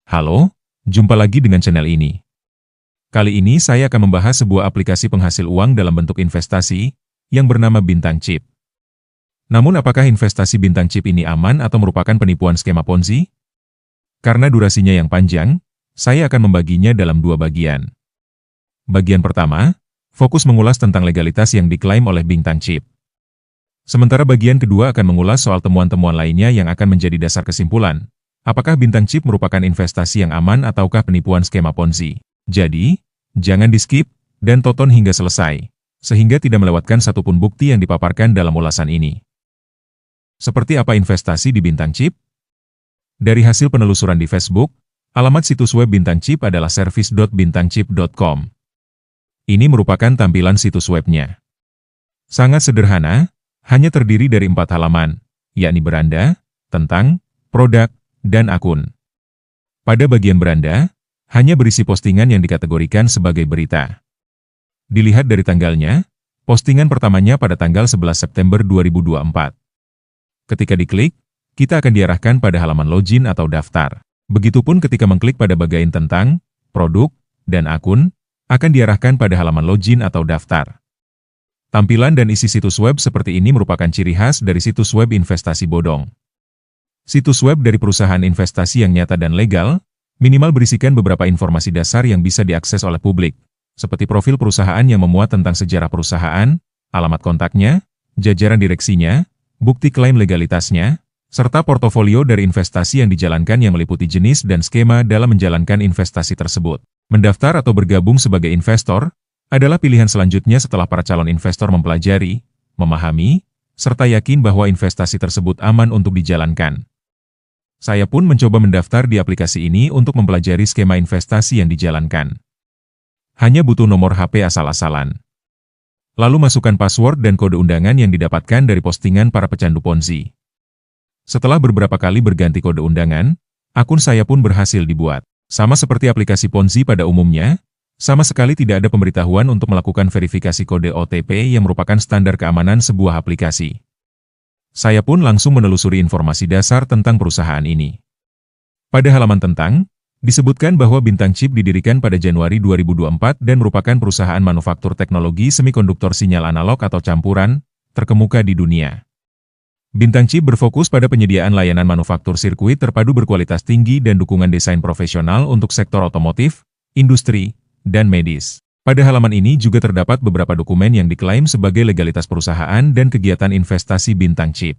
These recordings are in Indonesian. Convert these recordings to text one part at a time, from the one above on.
Halo, jumpa lagi dengan channel ini. Kali ini saya akan membahas sebuah aplikasi penghasil uang dalam bentuk investasi yang bernama Bintang Chip. Namun apakah investasi Bintang Chip ini aman atau merupakan penipuan skema Ponzi? Karena durasinya yang panjang, saya akan membaginya dalam dua bagian. Bagian pertama, fokus mengulas tentang legalitas yang diklaim oleh Bintang Chip. Sementara bagian kedua akan mengulas soal temuan-temuan lainnya yang akan menjadi dasar kesimpulan. Apakah Bintang Chip merupakan investasi yang aman ataukah penipuan skema Ponzi? Jadi, jangan di-skip dan tonton hingga selesai, sehingga tidak melewatkan satupun bukti yang dipaparkan dalam ulasan ini. Seperti apa investasi di Bintang Chip? Dari hasil penelusuran di Facebook, alamat situs web Bintang Chip adalah service.bintangchip.com. Ini merupakan tampilan situs webnya. Sangat sederhana, hanya terdiri dari 4 halaman, yakni beranda, tentang, produk, dan akun. Pada bagian beranda, hanya berisi postingan yang dikategorikan sebagai berita. Dilihat dari tanggalnya, postingan pertamanya pada tanggal 11 September 2024. Ketika diklik, kita akan diarahkan pada halaman login atau daftar. Begitupun ketika mengklik pada bagian tentang, produk, dan akun, akan diarahkan pada halaman login atau daftar. Tampilan dan isi situs web seperti ini merupakan ciri khas dari situs web investasi bodong. Situs web dari perusahaan investasi yang nyata dan legal, minimal berisikan beberapa informasi dasar yang bisa diakses oleh publik, seperti profil perusahaan yang memuat tentang sejarah perusahaan, alamat kontaknya, jajaran direksinya, bukti klaim legalitasnya, serta portofolio dari investasi yang dijalankan yang meliputi jenis dan skema dalam menjalankan investasi tersebut. Mendaftar atau bergabung sebagai investor adalah pilihan selanjutnya setelah para calon investor mempelajari, memahami, serta yakin bahwa investasi tersebut aman untuk dijalankan. Saya pun mencoba mendaftar di aplikasi ini untuk mempelajari skema investasi yang dijalankan. Hanya butuh nomor HP asal-asalan. Lalu masukkan password dan kode undangan yang didapatkan dari postingan para pecandu Ponzi. Setelah beberapa kali berganti kode undangan, akun saya pun berhasil dibuat. Sama seperti aplikasi Ponzi pada umumnya, sama sekali tidak ada pemberitahuan untuk melakukan verifikasi kode OTP yang merupakan standar keamanan sebuah aplikasi. Saya pun langsung menelusuri informasi dasar tentang perusahaan ini. Pada halaman tentang, disebutkan bahwa Bintang Chip didirikan pada Januari 2024 dan merupakan perusahaan manufaktur teknologi semikonduktor sinyal analog atau campuran, terkemuka di dunia. Bintang Chip berfokus pada penyediaan layanan manufaktur sirkuit terpadu berkualitas tinggi dan dukungan desain profesional untuk sektor otomotif, industri, dan medis. Pada halaman ini juga terdapat beberapa dokumen yang diklaim sebagai legalitas perusahaan dan kegiatan investasi Bintang Chip.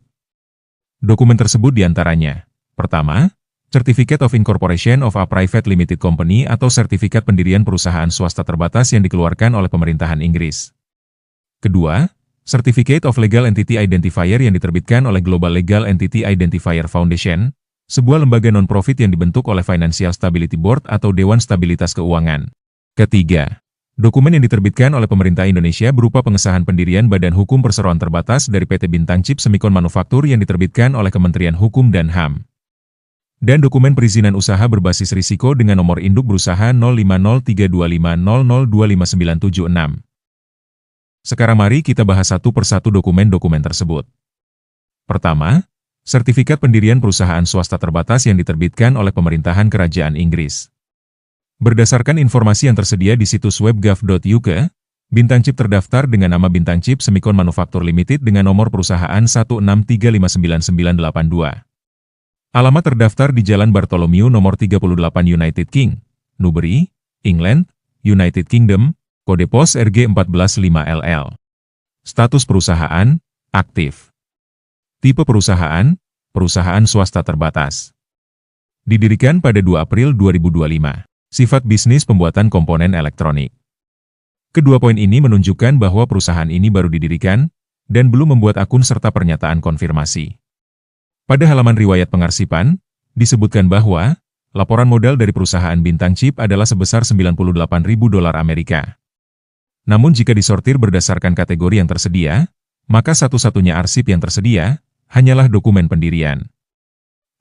Dokumen tersebut diantaranya, pertama, Certificate of Incorporation of a Private Limited Company atau sertifikat pendirian perusahaan swasta terbatas yang dikeluarkan oleh pemerintahan Inggris. Kedua, Certificate of Legal Entity Identifier yang diterbitkan oleh Global Legal Entity Identifier Foundation, sebuah lembaga non-profit yang dibentuk oleh Financial Stability Board atau Dewan Stabilitas Keuangan. Ketiga, dokumen yang diterbitkan oleh pemerintah Indonesia berupa pengesahan pendirian Badan Hukum Perseroan Terbatas dari PT Bintang Chip Semikon Manufaktur yang diterbitkan oleh Kementerian Hukum dan HAM. Dan dokumen perizinan usaha berbasis risiko dengan nomor induk berusaha 05032500259776. Sekarang mari kita bahas satu persatu dokumen-dokumen tersebut. Pertama, sertifikat pendirian perusahaan swasta terbatas yang diterbitkan oleh pemerintahan Kerajaan Inggris. Berdasarkan informasi yang tersedia di situs web gov.uk, Bintang Chip terdaftar dengan nama Bintang Chip Semikon Manufaktur Limited dengan nomor perusahaan 163599982. Alamat terdaftar di Jalan Bartholomew nomor 38 United King, Newbury, England, United Kingdom, kode pos RG 145LL. Status perusahaan, aktif. Tipe perusahaan, perusahaan swasta terbatas. Didirikan pada 2 April 2025. Sifat bisnis pembuatan komponen elektronik. Kedua poin ini menunjukkan bahwa perusahaan ini baru didirikan dan belum membuat akun serta pernyataan konfirmasi. Pada halaman riwayat pengarsipan, disebutkan bahwa laporan modal dari perusahaan Bintang Chip adalah sebesar $98.000 Amerika. Namun jika disortir berdasarkan kategori yang tersedia, maka satu-satunya arsip yang tersedia hanyalah dokumen pendirian.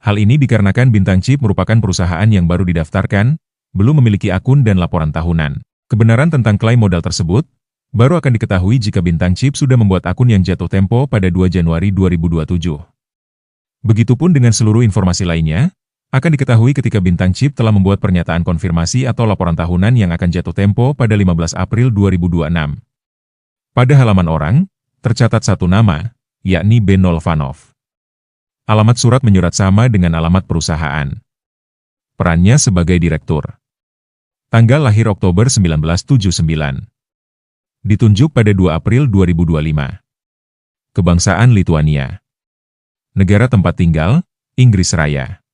Hal ini dikarenakan Bintang Chip merupakan perusahaan yang baru didaftarkan, belum memiliki akun dan laporan tahunan. Kebenaran tentang klaim modal tersebut baru akan diketahui jika Bintang Chip sudah membuat akun yang jatuh tempo pada 2 Januari 2027. Begitupun dengan seluruh informasi lainnya, akan diketahui ketika Bintang Chip telah membuat pernyataan konfirmasi atau laporan tahunan yang akan jatuh tempo pada 15 April 2026. Pada halaman orang, tercatat satu nama, yakni Ben Nolvanov. Alamat surat menyurat sama dengan alamat perusahaan. Perannya sebagai direktur. Tanggal lahir Oktober 1979. Ditunjuk pada 2 April 2025. Kebangsaan Lituania. Negara tempat tinggal, Inggris Raya.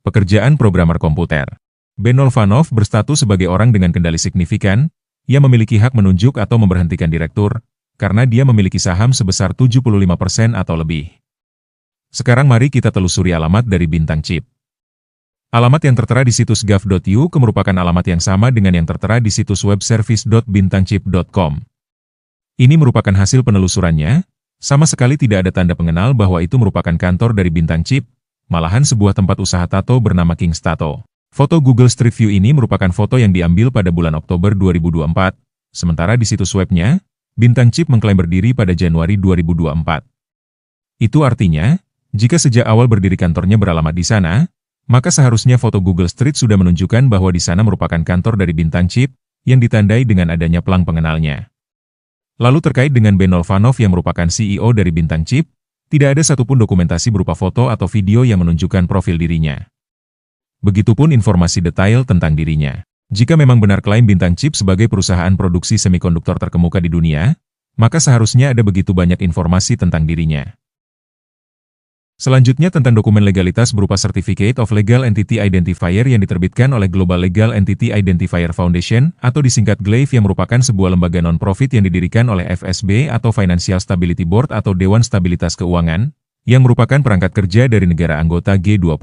Pekerjaan programmer komputer. Ben Nolvanov berstatus sebagai orang dengan kendali signifikan, yang memiliki hak menunjuk atau memberhentikan direktur, karena dia memiliki saham sebesar 75% atau lebih. Sekarang mari kita telusuri alamat dari Bintang Chip. Alamat yang tertera di situs gov.uk merupakan alamat yang sama dengan yang tertera di situs web service.bintangchip.com. Ini merupakan hasil penelusurannya, sama sekali tidak ada tanda pengenal bahwa itu merupakan kantor dari Bintang Chip, malahan sebuah tempat usaha tato bernama King's Tattoo. Foto Google Street View ini merupakan foto yang diambil pada bulan Oktober 2024, sementara di situs webnya, Bintang Chip mengklaim berdiri pada Januari 2024. Itu artinya, jika sejak awal berdiri kantornya beralamat di sana, maka seharusnya foto Google Street sudah menunjukkan bahwa di sana merupakan kantor dari Bintang Chip, yang ditandai dengan adanya pelang pengenalnya. Lalu terkait dengan Ben Nolvanov yang merupakan CEO dari Bintang Chip, tidak ada satupun dokumentasi berupa foto atau video yang menunjukkan profil dirinya. Begitupun informasi detail tentang dirinya. Jika memang benar klaim Bintang Chip sebagai perusahaan produksi semikonduktor terkemuka di dunia, maka seharusnya ada begitu banyak informasi tentang dirinya. Selanjutnya tentang dokumen legalitas berupa Certificate of Legal Entity Identifier yang diterbitkan oleh Global Legal Entity Identifier Foundation atau disingkat GLAIF yang merupakan sebuah lembaga non-profit yang didirikan oleh FSB atau Financial Stability Board atau Dewan Stabilitas Keuangan, yang merupakan perangkat kerja dari negara anggota G20.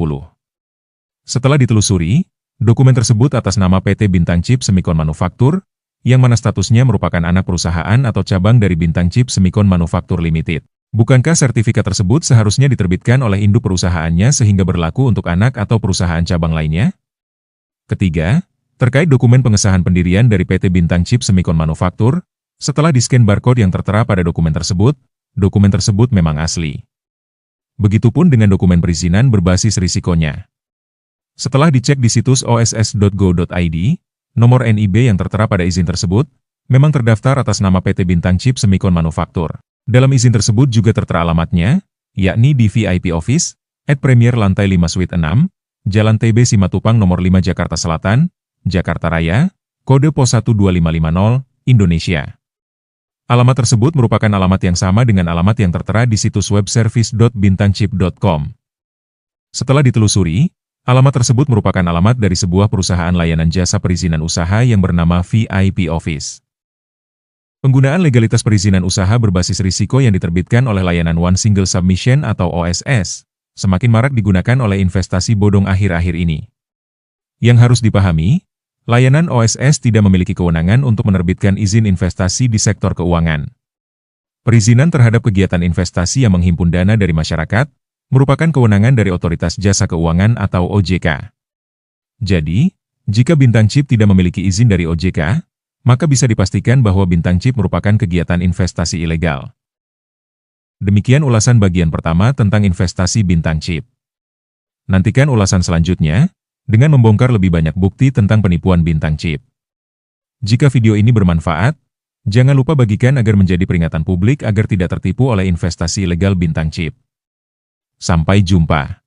Setelah ditelusuri, dokumen tersebut atas nama PT Bintang Chip Semicon Manufacture, yang mana statusnya merupakan anak perusahaan atau cabang dari Bintang Chip Semicon Manufacture Limited. Bukankah sertifikat tersebut seharusnya diterbitkan oleh induk perusahaannya sehingga berlaku untuk anak atau perusahaan cabang lainnya? Ketiga, terkait dokumen pengesahan pendirian dari PT Bintang Chip Semicon Manufacture, setelah di-scan barcode yang tertera pada dokumen tersebut memang asli. Begitupun dengan dokumen perizinan berbasis risikonya. Setelah dicek di situs oss.go.id, nomor NIB yang tertera pada izin tersebut, memang terdaftar atas nama PT Bintang Chip Semicon Manufacture. Dalam izin tersebut juga tertera alamatnya, yakni di VIP Office, Premier Lantai 5 Suite 6, Jalan TB Simatupang nomor 5 Jakarta Selatan, Jakarta Raya, kode pos 12550, Indonesia. Alamat tersebut merupakan alamat yang sama dengan alamat yang tertera di situs web service.bintangchip.com. Setelah ditelusuri, alamat tersebut merupakan alamat dari sebuah perusahaan layanan jasa perizinan usaha yang bernama VIP Office. Penggunaan legalitas perizinan usaha berbasis risiko yang diterbitkan oleh layanan One Single Submission atau OSS, semakin marak digunakan oleh investasi bodong akhir-akhir ini. Yang harus dipahami, layanan OSS tidak memiliki kewenangan untuk menerbitkan izin investasi di sektor keuangan. Perizinan terhadap kegiatan investasi yang menghimpun dana dari masyarakat, merupakan kewenangan dari Otoritas Jasa Keuangan atau OJK. Jadi, jika Bintang Chip tidak memiliki izin dari OJK, maka bisa dipastikan bahwa Bintang Chip merupakan kegiatan investasi ilegal. Demikian ulasan bagian pertama tentang investasi Bintang Chip. Nantikan ulasan selanjutnya, dengan membongkar lebih banyak bukti tentang penipuan Bintang Chip. Jika video ini bermanfaat, jangan lupa bagikan agar menjadi peringatan publik agar tidak tertipu oleh investasi ilegal Bintang Chip. Sampai jumpa.